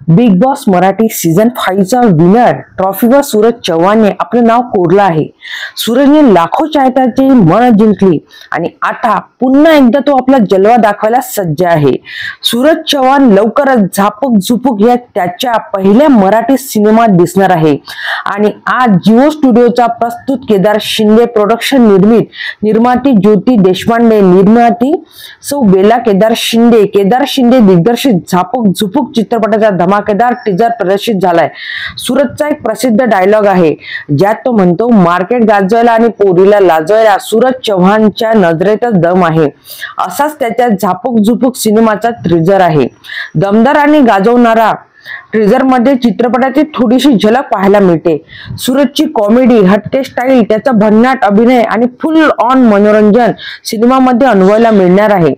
Big boss Marathi season 5 चा winner ट्रॉफीवर Suraj चव्हाणने आपलं नाव कोरलं आहे। सूरजने लाखो चाहत्यांची मन जिंकली आणि आता पुन्हा एकदा तो आपला जलवा दाखवायला सज्ज आहे। सूरज चव्हाण लवकरच झापक झुपूक या त्याच्या पहिल्या मराठी सिनेमात दिसणार आहे आणि आज जिओ स्टुडिओचा प्रस्तुत केदार शिंदे प्रोडक्शन निर्माती ज्योती देशपांडे निर्माती सौ बेला केदार शिंदे दिग्दर्शित झापक झुपूक चित्रपटाचा धमाकेदार टीजर प्रदर्शित झालाय। सूरजचा एक प्रसिद्ध डायलॉग आहे ज्यात तो म्हणतो, मार्केट गाजवायला आणि पोरीला लाजवायला सूरज चव्हाणच्या नजरेतच दम आहे। असाच त्याच्या झापक झुपूक सिनेमाचा टीजर आहे। दमदार आणि गाजवणारा टीजर मध्ये चित्रपटाची थोडीशी झलक पाहायला मिळते। सूरजची कॉमेडी, हटके स्टाईल, त्याचा भन्नाट अभिनय आणि फुल ऑन मनोरंजन सिनेमामध्ये अनुभवायला मिळणार आहे।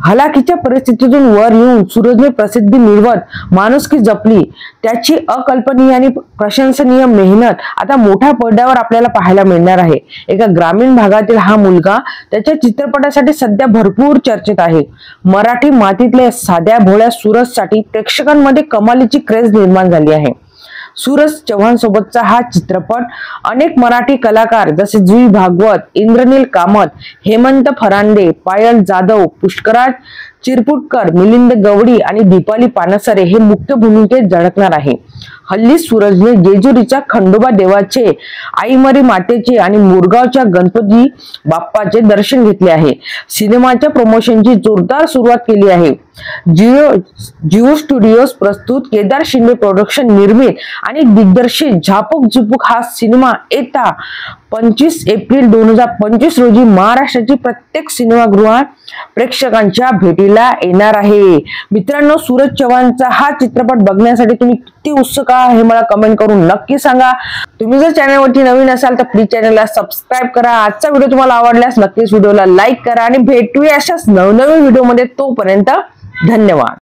हलाखीच्या परिस्थितीतून वर येऊन सूरजने प्रसिद्धी मिळवत माणुसकी जपली। त्याची अकल्पनीय आणि प्रशंसनीय मेहनत आता मोठ्या पडद्यावर आपल्याला पाहायला मिळणार आहे। एका ग्रामीण भागातील हा मुलगा त्याच्या चित्रपटासाठी सध्या भरपूर चर्चेत आहे। मराठी मातीतल्या साध्या भोळ्या सूरजसाठी प्रेक्षकांमध्ये कमालीची क्रेज निर्माण झाली आहे। सूरज चव्हाण सोबतचा हा चित्रपट अनेक मराठी कलाकार जसे जुई भागवत, इंद्रनील कामत, हेमंत फरांदे, पायल जाधव, पुष्कराज चिरपुटकर, मिलिंद गवडी आणि दीपाली पानसरे हे मुख्य भूमिकेत झळकणार आहे। हल्ली सूरजने जेजुरीच्या खंडोबा देवाचे, आईमरी मातेचे आणि मुरगावच्या गणपती बाप्पाचे दर्शन घेतले आहे। सिनेमाच्या प्रमोशनची जोरदार सुरुवात केली आहे। जिओ स्टुडिओज प्रस्तुत केदार शिंदे प्रोडक्शन निर्मित आणि दिग्दर्शित झापक झुपूक हा सिनेमा येता 25 एप्रिल 2025 रोजी महाराष्ट्राची प्रत्येक सिनेमागृहात प्रेक्षकांच्या भेटीला येणार आहे। मित्रांनो, सूरज चव्हाणचा हा चित्रपट बघण्यासाठी तुम्ही किती उत्सुक आहात हे मला कमेंट करून नक्की सांगा। तुम्ही जर चॅनलवरती नवीन असाल तर प्लीज चॅनलला सबस्क्राइब करा। आजचा व्हिडिओ तुम्हाला आवडल्यास नक्कीच व्हिडिओला लाईक करा आणि भेटूया अशाच नवनवीन व्हिडिओमध्ये। तोपर्यंत धन्यवाद।